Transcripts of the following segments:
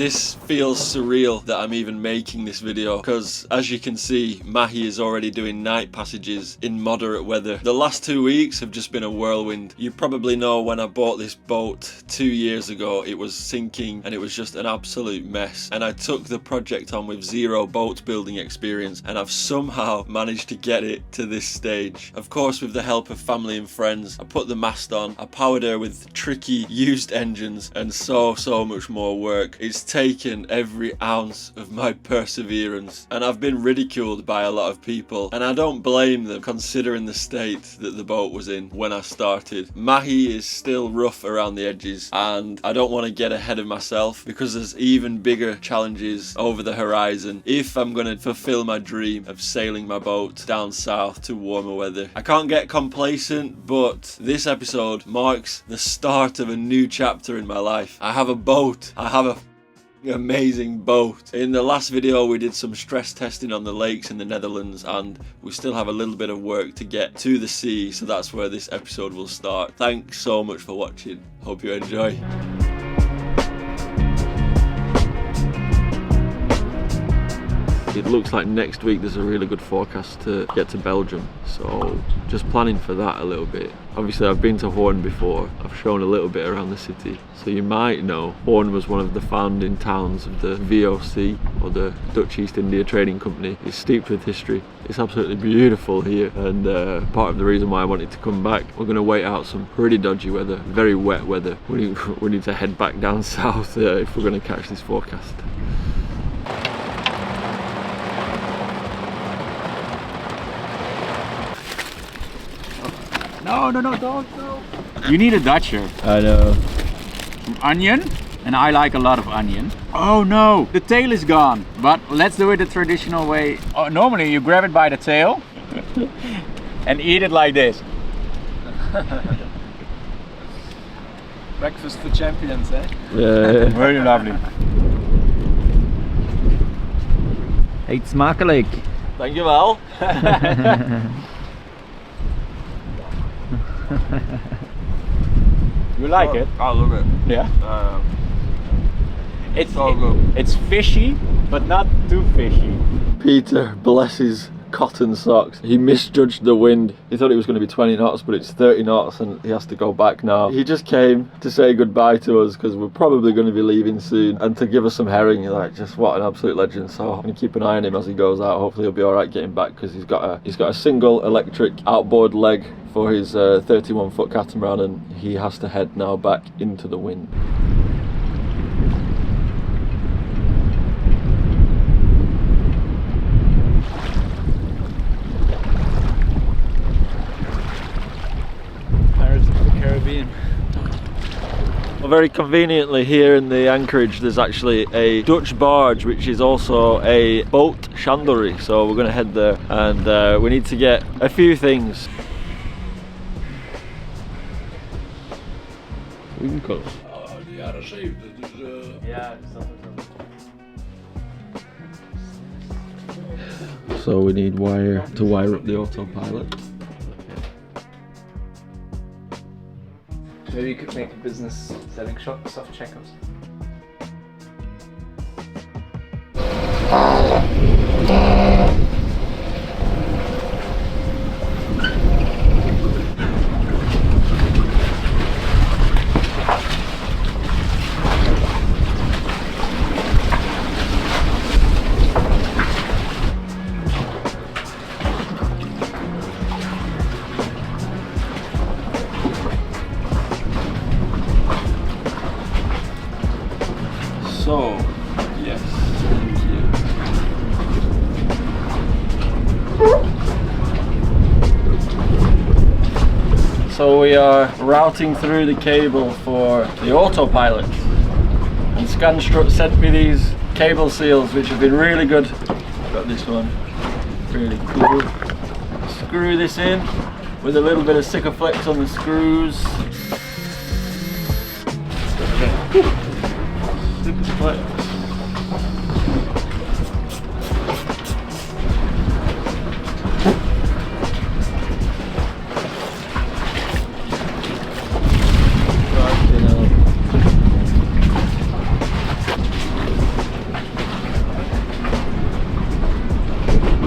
This feels surreal that I'm even making this video, because as you can see, Mahi is already doing night passages in moderate weather. The last 2 weeks have just been a whirlwind. You probably know when I bought this boat 2 years ago, it was sinking and it was just an absolute mess. And I took the project on with zero boat building experience, and I've somehow managed to get it to this stage. Of course, with the help of family and friends, I put the mast on, I powered her with tricky used engines, and so much more work. It's taken every ounce of my perseverance, and I've been ridiculed by a lot of people, and I don't blame them considering the state that the boat was in when I started. Mahi is still rough around the edges, and I don't want to get ahead of myself because there's even bigger challenges over the horizon if I'm going to fulfill my dream of sailing my boat down south to warmer weather. I can't get complacent, but this episode marks the start of a new chapter in my life. I have a boat. I have a amazing boat. In the last video we did some stress testing on the lakes in the Netherlands, and we still have a little bit of work to get to the sea, so that's where this episode will start. Thanks so much for watching. Hope you enjoy. It looks like next week there's a really good forecast to get to Belgium, so just planning for that a little bit. Obviously I've been to Hoorn before, I've shown a little bit around the city, so you might know Hoorn was one of the founding towns of the VOC, or the Dutch East India Trading Company. It's steeped with history. It's absolutely beautiful here, and part of the reason why I wanted to come back. We're going to wait out some pretty dodgy weather, very wet weather. We need to head back down south if we're going to catch this forecast. No, don't. You need a Dutcher. I know. Some onion, and I like a lot of onion. Oh no, the tail is gone. But let's do it the traditional way. Oh, normally you grab it by the tail and eat it like this. Breakfast for champions, eh? Yeah. Very lovely. Eet smakelijk. Dankjewel. You like it? I love it. Yeah. It's so good. It's fishy, but not too fishy. Peter, bless his cotton socks, he misjudged the wind. He thought it was going to be 20 knots, but it's 30 knots and he has to go back now. He just came to say goodbye to us because we're probably going to be leaving soon, and to give us some herring. Like, just what an absolute legend. So I'm going to keep an eye on him as he goes out. Hopefully he'll be alright getting back, because he's got a single electric outboard leg for his 31-foot catamaran, and he has to head now back into the wind. Pirates of the Caribbean. Well, very conveniently here in the anchorage there's actually a Dutch barge which is also a boat chandlery, so we're going to head there, and we need to get a few things. Winkel. De jaren 70, dus Yeah. So we need wire to wire up the autopilot. maybe you could make a business selling soft checkers. So, yes, thank you. So we are routing through the cable for the autopilot, and Scanstrut sent me these cable seals which have been really good. Got this one, really cool. Screw this in with a little bit of Sikaflex on the screws. Sikaflex.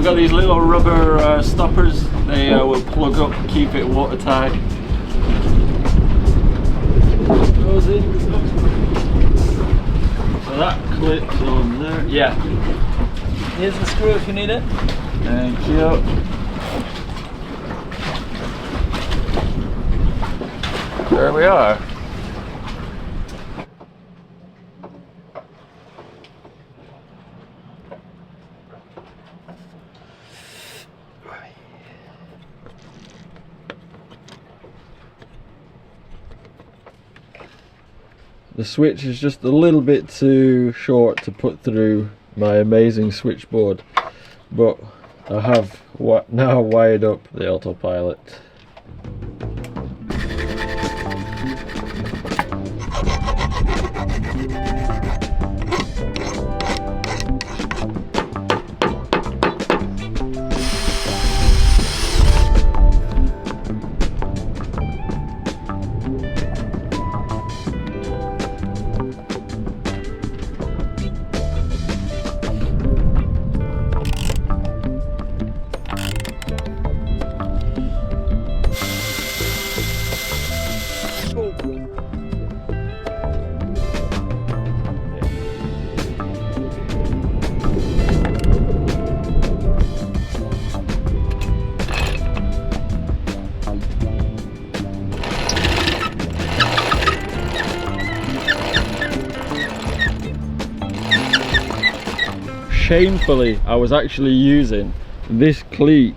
we've got these little rubber stoppers. They will plug up, keep it watertight. Goes in. So that clips on there. Yeah. Here's the screw if you need it. Thank you. There we are. The switch is just a little bit too short to put through my amazing switchboard, but I have now wired up the autopilot. Shamefully, I was actually using this cleat,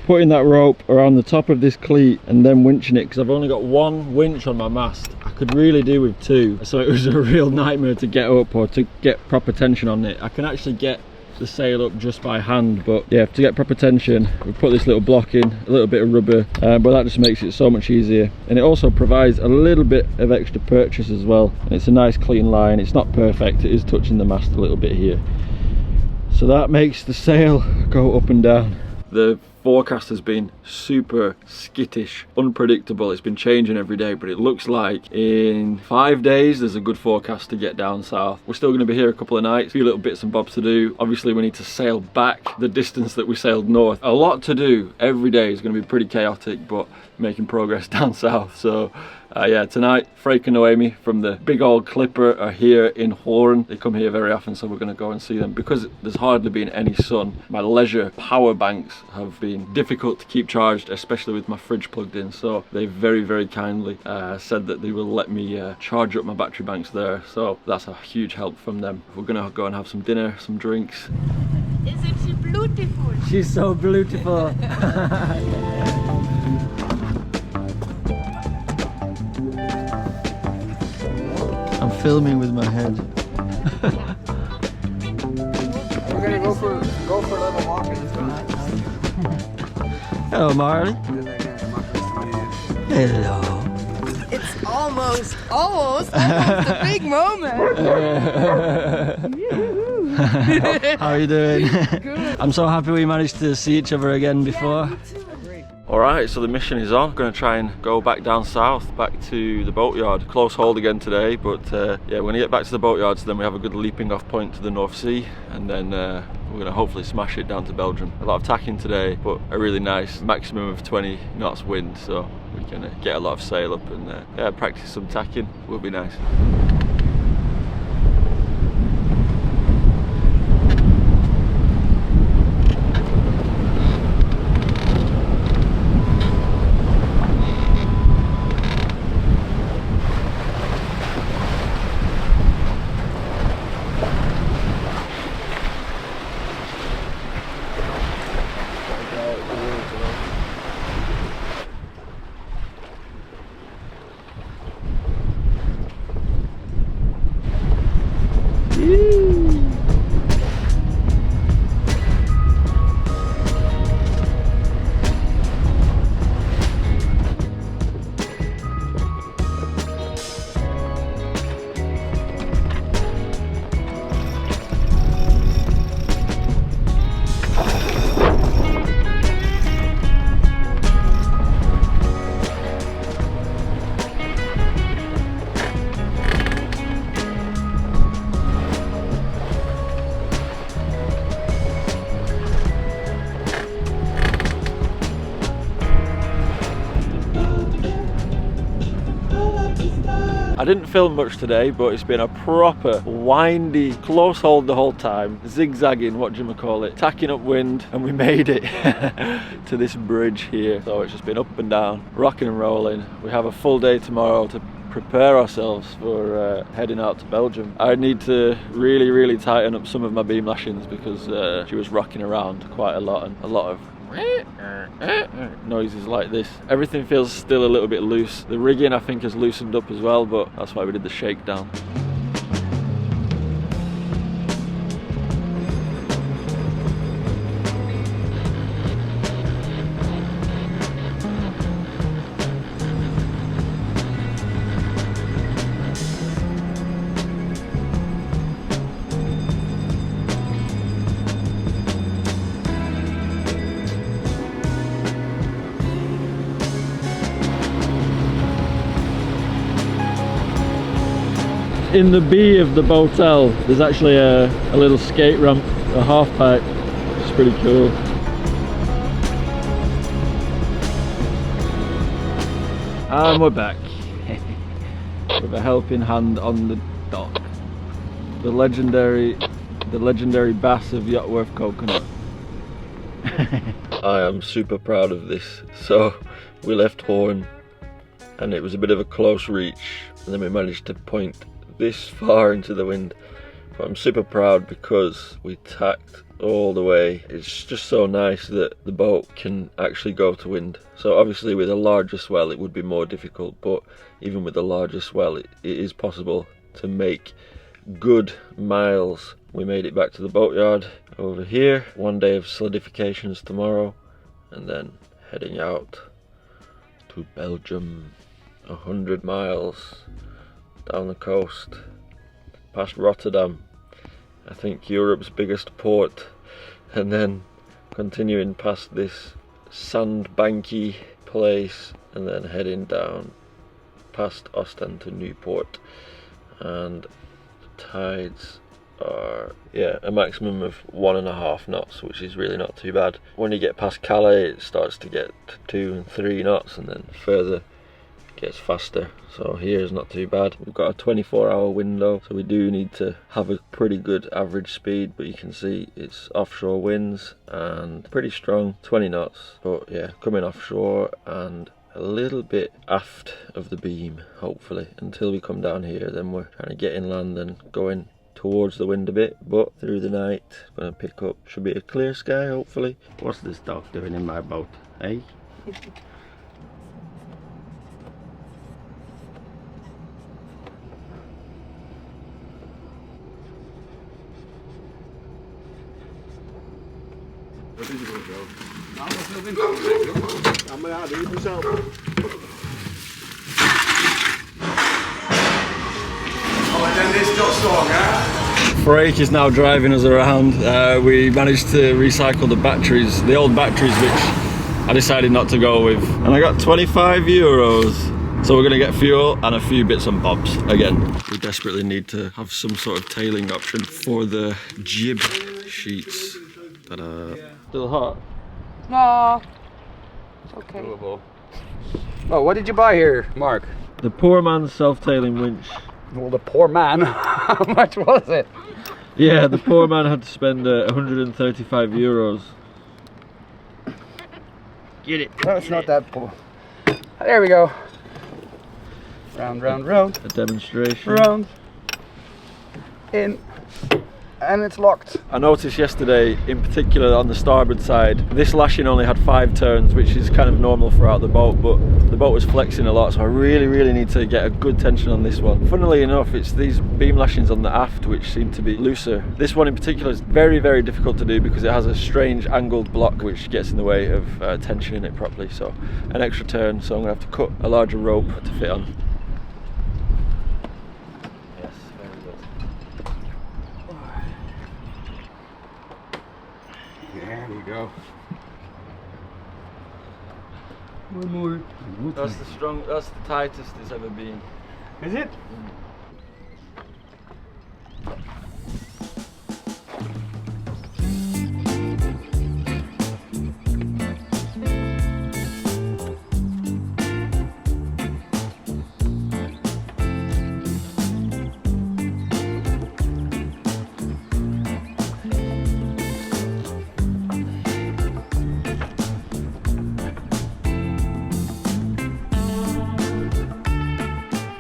putting that rope around the top of this cleat and then winching it, because I've only got one winch on my mast. I could really do with two, so it was a real nightmare to get up or to get proper tension on it. I can actually get the sail up just by hand, but yeah, to get proper tension we put this little block in, a little bit of rubber, but that just makes it so much easier, and it also provides a little bit of extra purchase as well. And it's a nice clean line. It's not perfect, it is touching the mast a little bit here, so that makes the sail go up and down. The forecast has been super skittish, unpredictable. It's been changing every day, but it looks like in 5 days there's a good forecast to get down south. We're still going to be here a couple of nights, a few little bits and bobs to do. Obviously we need to sail back the distance that we sailed north. A lot to do. Every day is going to be pretty chaotic, but making progress down south. So yeah, tonight Freke and Noemi from the big old Clipper are here in Hoorn. They come here very often, so we're going to go and see them. Because there's hardly been any sun, my leisure power banks have been difficult to keep charged, especially with my fridge plugged in, so they very kindly said that they will let me charge up my battery banks there, so that's a huge help from them. We're going to go and have some dinner, some drinks. Isn't she beautiful? She's so beautiful. I'm filming with my head. We're gonna go for a little walk in this one. Hello, Marley. Hello. It's almost a big moment. How are you doing? Good. I'm so happy we managed to see each other again before. Yeah, me too. Alright, so the mission is on. I'm going to try and go back down south, back to the boatyard. Close hold again today, but yeah, we're going to get back to the boatyard, so then we have a good leaping off point to the North Sea, and then we're going to hopefully smash it down to Belgium. A lot of tacking today, but a really nice maximum of 20 knots wind, so we can get a lot of sail up and yeah, practice some tacking. Will be nice. I didn't film much today, but it's been a proper windy, close hold the whole time, zigzagging, tacking up wind, and we made it to this bridge here. So it's just been up and down, rocking and rolling. We have a full day tomorrow to prepare ourselves for heading out to Belgium. I need to really tighten up some of my beam lashings because she was rocking around quite a lot, and a lot of noises like this. Everything feels still a little bit loose. The rigging I think has loosened up as well, but that's why we did the shakedown. In the B of the botel, there's actually a little skate ramp, a half pipe. It's pretty cool. And we're back with a helping hand on the dock. The legendary bass of Yachtworth Coconut. I am super proud of this. So we left Horn, and it was a bit of a close reach, and then we managed to point this far into the wind. But I'm super proud because we tacked all the way. It's just so nice that the boat can actually go to wind. So obviously with a larger swell it would be more difficult, but even with a larger swell it is possible to make good miles. We made it back to the boatyard over here. One day of solidifications tomorrow, and then heading out to Belgium. 100 miles down the coast, past Rotterdam, I think Europe's biggest port, and then continuing past this sandbanky place, and then heading down past Ostend to Newport. And the tides are, yeah, a maximum of 1.5 knots, which is really not too bad. When you get past Calais it starts to get to 2 and 3 knots, and then further gets faster. So here is not too bad. We've got a 24-hour window, so we do need to have a pretty good average speed, but you can see it's offshore winds and pretty strong, 20 knots. But yeah, coming offshore and a little bit aft of the beam, hopefully, until we come down here. Then we're trying to get inland and going towards the wind a bit, but through the night it's going to pick up. Should be a clear sky, hopefully. What's this dog doing in my boat, eh? Freek is now driving us around. We managed to recycle the batteries, the old batteries, which I decided not to go with. And I got 25 euros. So we're gonna get fuel and a few bits and bobs again. We desperately need to have some sort of tailing option for the jib sheets. Ta-da. Still hot? No. Okay. Oh, what did you buy here, Mark? The poor man's self-tailing winch. Well, the poor man. How much was it? Yeah, the poor man had to spend 135 euros. Get it. No, it's not that poor. There we go. Round, round, round. A demonstration. Round. In. And it's locked. I noticed yesterday, in particular on the starboard side, this lashing only had 5 turns, which is kind of normal throughout the boat, but the boat was flexing a lot, so I really need to get a good tension on this one. Funnily enough, it's these beam lashings on the aft which seem to be looser. This one in particular is very difficult to do because it has a strange angled block which gets in the way of tensioning it properly, so an extra turn, so I'm going to have to cut a larger rope to fit on. There we go. One more. That's the tightest it's ever been. Is it?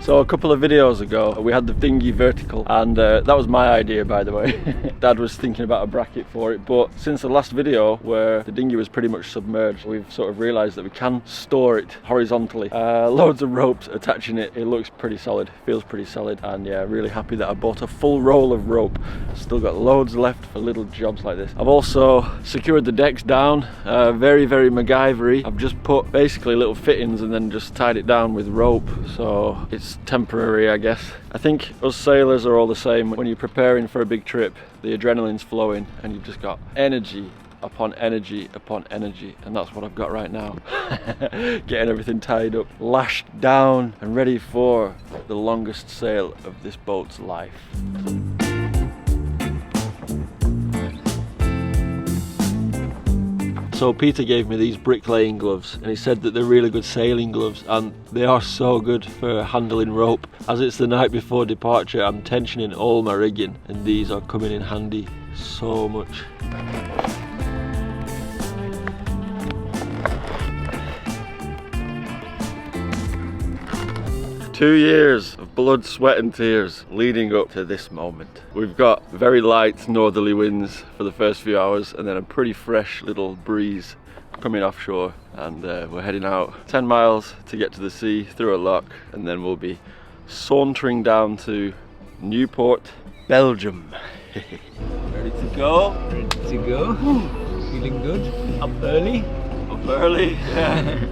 So a couple of videos ago we had the dinghy vertical, and that was my idea, by the way. Dad was thinking about a bracket for it, but since the last video where the dinghy was pretty much submerged, we've sort of realised that we can store it horizontally. Loads of ropes attaching it. It looks pretty solid, feels pretty solid, and yeah, really happy that I bought a full roll of rope. Still got loads left for little jobs like this. I've also secured the decks down, very MacGyvery. I've just put basically little fittings and then just tied it down with rope, so it's temporary, I guess. I think us sailors are all the same. When you're preparing for a big trip, the adrenaline's flowing and you've just got energy upon energy upon energy, and that's what I've got right now. Getting everything tied up, lashed down, and ready for the longest sail of this boat's life. So Peter gave me these bricklaying gloves, and he said that they're really good sailing gloves, and they are so good for handling rope. As it's the night before departure, I'm tensioning all my rigging, and these are coming in handy so much. Two years of blood, sweat and tears leading up to this moment. We've got very light northerly winds for the first few hours, and then a pretty fresh little breeze coming offshore, and we're heading out 10 miles to get to the sea through a lock, and then we'll be sauntering down to Newport, Belgium. Ready to go? Ready to go. Feeling good? Up early? Up early, yeah.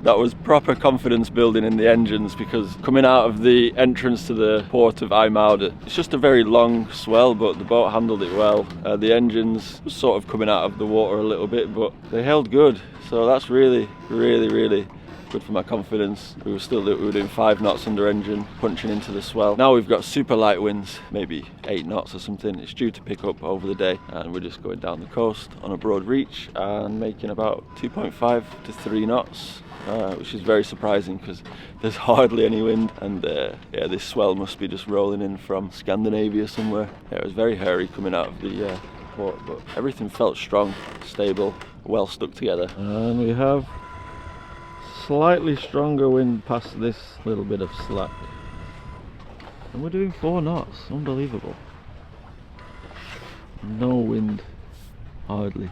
That was proper confidence building in the engines, because coming out of the entrance to the port of IJmuiden, it's just a very long swell, but the boat handled it well. The engines were sort of coming out of the water a little bit, but they held good. So that's really good for my confidence. We were doing 5 knots under engine, punching into the swell. Now we've got super light winds, maybe 8 knots or something. It's due to pick up over the day, and we're just going down the coast on a broad reach and making about 2.5 to 3 knots. Which is very surprising because there's hardly any wind, and yeah, this swell must be just rolling in from Scandinavia somewhere. Yeah, it was very hairy coming out of the port, but everything felt strong, stable, well stuck together. And we have slightly stronger wind past this little bit of slack, and we're doing 4 knots. Unbelievable. No wind, hardly.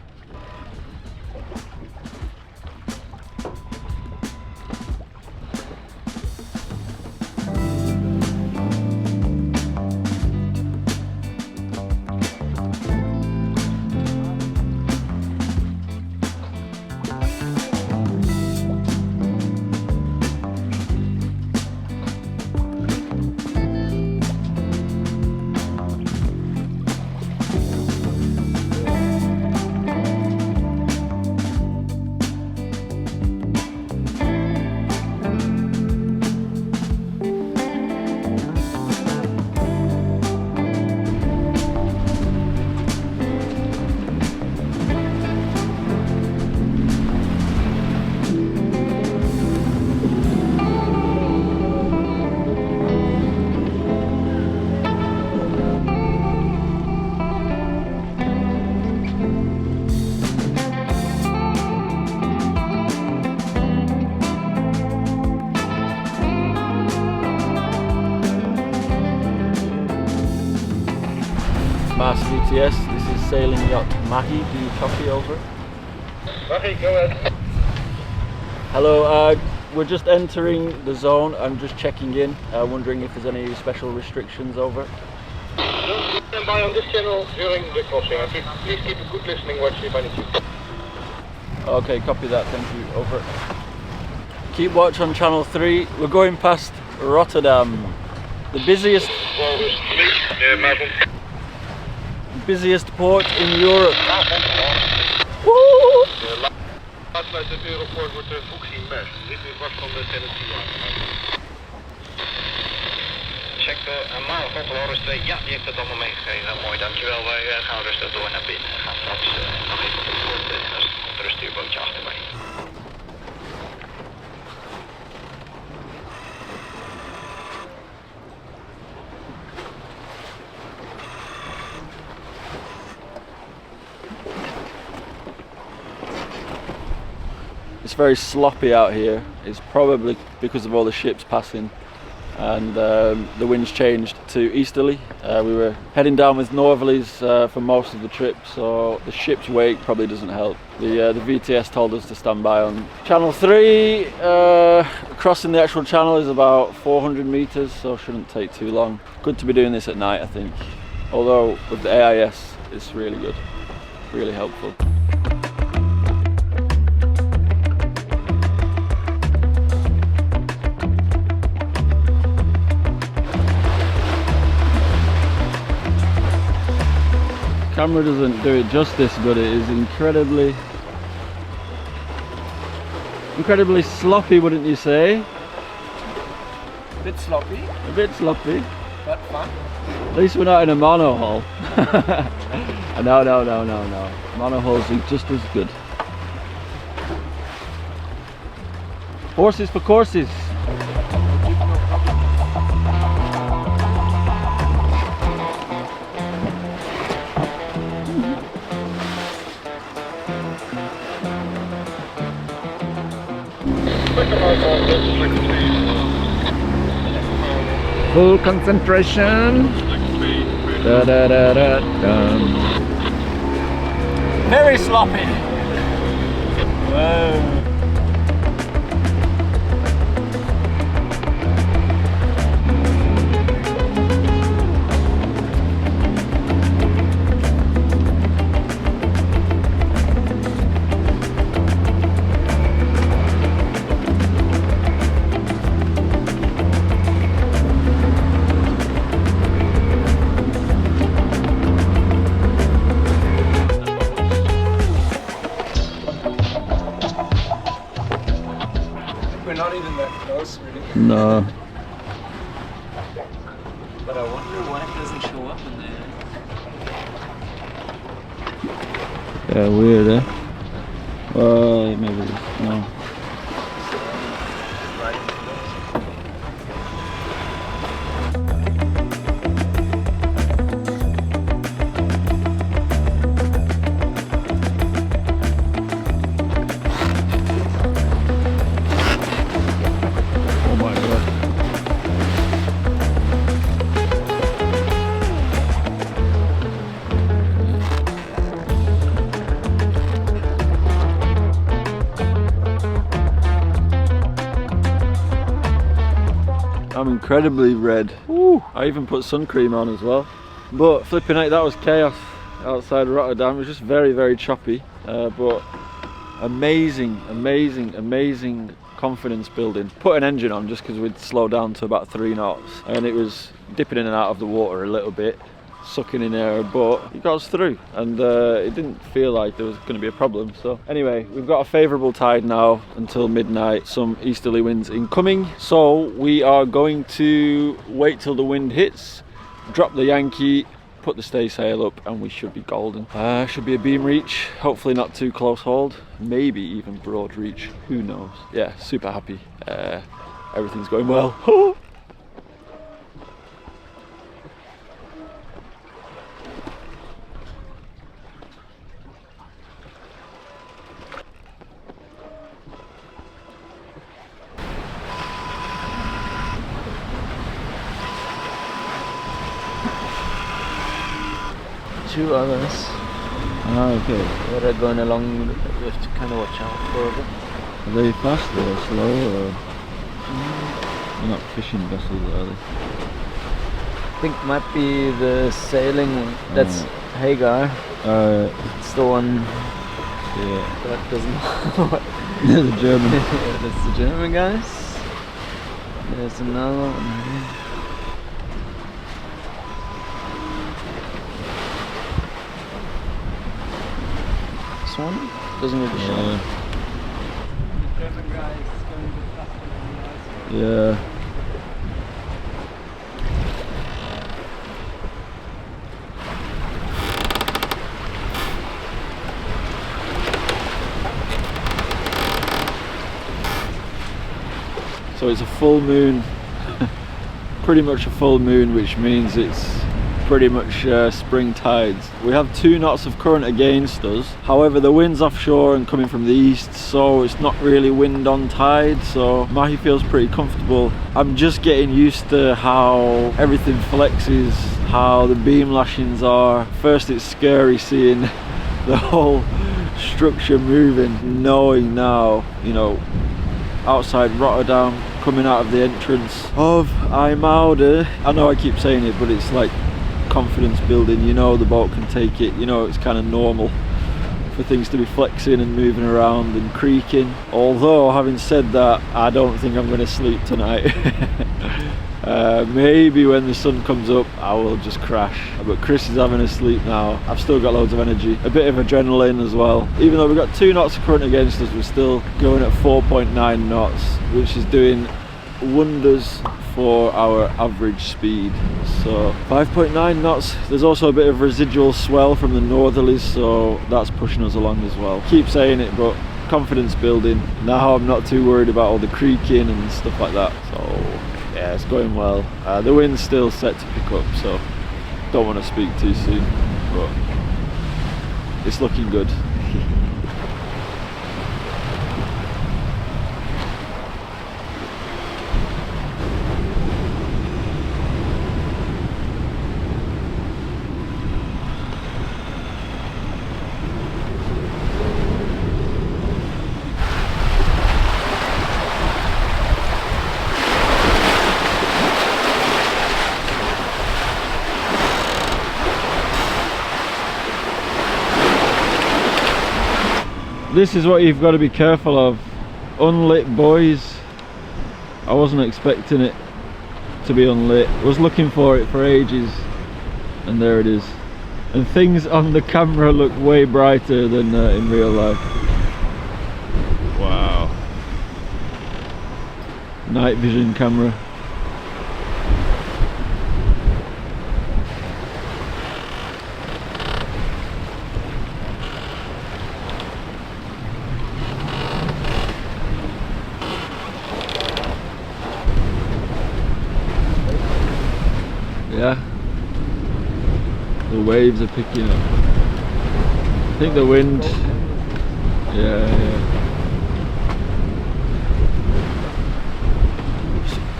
VTS. This is sailing yacht Mahi. Do you copy? Over. Mahi, go ahead. Hello, we're just entering the zone. I'm just checking in, wondering if there's any special restrictions. Over. Don't stand by on this channel during the crossing. Please keep a good listening watch if I need you. Okay, copy that, thank you. Over. Keep watch on channel 3. We're going past Rotterdam, the busiest port in Europe. Woo! Laatst uit het Europort wordt de Fuxie Mers. Dit is was van de Tennessee aan. Check Maal van Flores 2. Ja, die heeft het allemaal meegekregen. Mooi, dankjewel. Wij gaan rustig door naar binnen. We gaan straks nog even op het voort en dan komt er een stuurbootje achter mij. It's very sloppy out here. It's probably because of all the ships passing, and the wind's changed to easterly. We were heading down with northerlies for most of the trip, so the ship's wake probably doesn't help. The VTS told us to stand by on channel 3. Crossing the actual channel is about 400 meters, so shouldn't take too long. Good to be doing this at night, I think. Although with the AIS, it's really good, really helpful. Camera doesn't do it justice, but it is incredibly sloppy, wouldn't you say? Bit sloppy, A bit sloppy. but fun. At least we're not in a monohull. No. Monohulls are just as good. Horses for courses. Full concentration. Da, da, da, da, da. Very sloppy. Whoa. We're not even that close, really. No. But I wonder why it doesn't show up in there. Yeah, weird, eh? Well, maybe no. Oh my god. I'm incredibly red. Woo. I even put sun cream on as well. But flipping out, that was chaos outside Rotterdam. It was just very, very choppy. But amazing confidence building. Put an engine on just because we'd slow down to about 3 knots. And it was dipping in and out of the water a little bit, sucking in air, but it got us through. And it didn't feel like there was going to be a problem. So anyway, we've got a favourable tide now until midnight. Some easterly winds incoming. So we are going to wait till the wind hits, drop the Yankee, put the staysail up, and we should be golden. Should be a beam reach, hopefully not too close hauled, maybe even broad reach, who knows. Yeah, super happy. Everything's going well. 2 others Ah, okay. that are going along. We have to kind of watch out for them. Are they fast or slow or? They're not fishing vessels, are they? I think might be the sailing one. That's Hagar. It's the one Yeah. that doesn't know what. The German. That's the German guys. There's another one here. This one doesn't really show. German guy is going a bit faster than the Yeah. So it's a full moon, pretty much a full moon, which means it's pretty much spring tides. We have 2 knots of current against us. However, the wind's offshore and coming from the east, so it's not really wind on tide, so Mahi feels pretty comfortable. I'm just getting used to how everything flexes, how the beam lashings are. First it's scary seeing the whole structure moving, knowing now, you know, outside Rotterdam, coming out of the entrance of IJmuiden. I know I keep saying it, but it's like confidence building. You know the boat can take it, you know it's kind of normal for things to be flexing and moving around and creaking. Although, having said that, I don't think I'm going to sleep tonight. Maybe when the sun comes up I will just crash, but Chris is having a sleep now. I've still got loads of energy, a bit of adrenaline as well. Even though we've got 2 knots of current against us, we're still going at 4.9 knots, which is doing wonders for our average speed. So 5.9 knots. There's also a bit of residual swell from the northerlies, so that's pushing us along as well. Keep saying it, but confidence building. Now I'm not too worried about all the creaking and stuff like that. So yeah, it's going well. The wind's still set to pick up, so don't want to speak too soon, but it's looking good. This is what you've got to be careful of. Unlit buoys. I wasn't expecting it to be unlit. I was looking for it for ages, and there it is. And things on the camera look way brighter than in real life. Wow. Night vision camera. Yeah, the waves are picking up. I think the wind, yeah.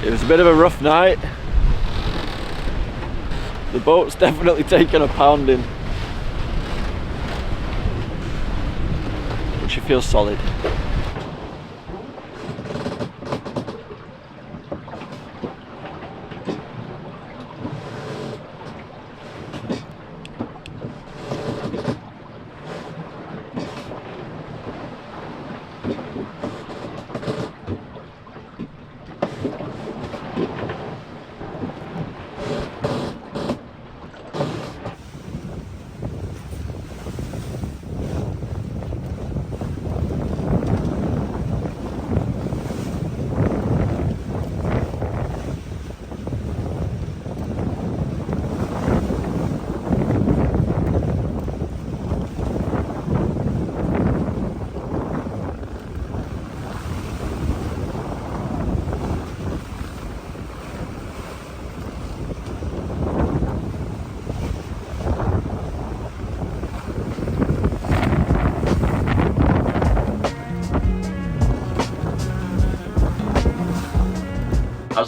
It was a bit of a rough night. The boat's definitely taken a pounding, but she feels solid.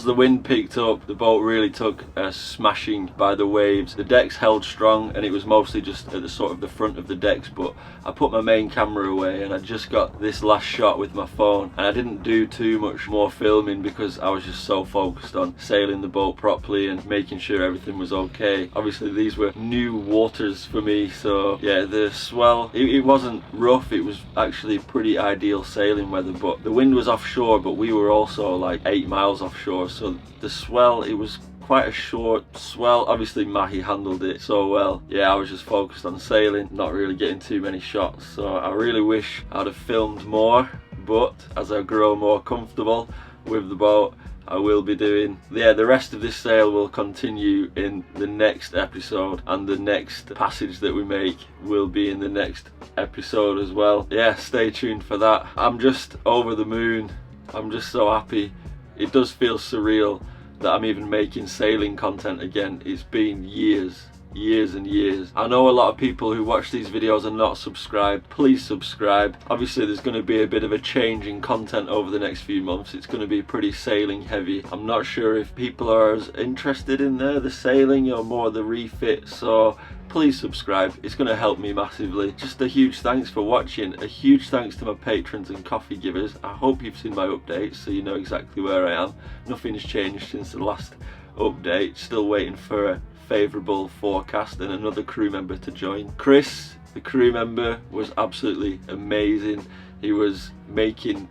As the wind picked up, the boat really took a smashing by the waves. The decks held strong, and it was mostly just at the sort of the front of the decks, but I put my main camera away and I just got this last shot with my phone, and I didn't do too much more filming because I was just so focused on sailing the boat properly and making sure everything was okay. Obviously these were new waters for me, so yeah, the swell, it wasn't rough, it was actually pretty ideal sailing weather, but the wind was offshore, but we were also like 8 miles offshore, so the swell, it was quite a short swell. Obviously Mahi handled it so well. Yeah, I was just focused on sailing, not really getting too many shots, so I really wish I'd have filmed more, but as I grow more comfortable with the boat, I will be doing, yeah, the rest of this sail will continue in the next episode, and the next passage that we make will be in the next episode as well. Yeah, stay tuned for that. I'm just over the moon. I'm just so happy. It does feel surreal that I'm even making sailing content again. It's been years and years. I know a lot of people who watch these videos are not subscribed. Please subscribe. Obviously there's going to be a bit of a change in content over the next few months. It's going to be pretty sailing heavy. I'm not sure if people are as interested in the sailing or more the refit, so please subscribe. It's going to help me massively. Just a huge thanks for watching. A huge thanks to my patrons and coffee givers. I hope you've seen my updates so you know exactly where I am. Nothing's changed since the last update. Still waiting for a favourable forecast and another crew member to join. Chris, the crew member, was absolutely amazing. He was making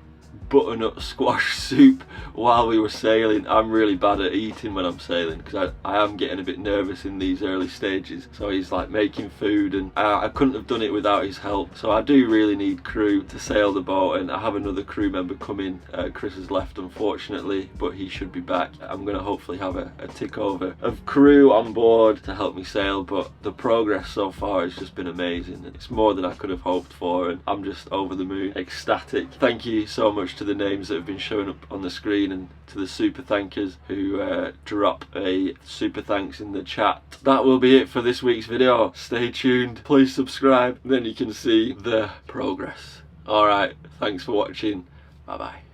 butternut squash soup while we were sailing. I'm really bad at eating when I'm sailing because I am getting a bit nervous in these early stages, so he's like making food, and I couldn't have done it without his help. So I do really need crew to sail the boat, and I have another crew member coming. Chris has left unfortunately, but he should be back. I'm going to hopefully have a tick over of crew on board to help me sail, but the progress so far has just been amazing. It's more than I could have hoped for, and I'm just over the moon, ecstatic. Thank you so much to the names that have been showing up on the screen, and to the super thankers who drop a super thanks in the chat. That will be it for this week's video. Stay tuned, please subscribe, then you can see the progress. Alright, thanks for watching, bye bye.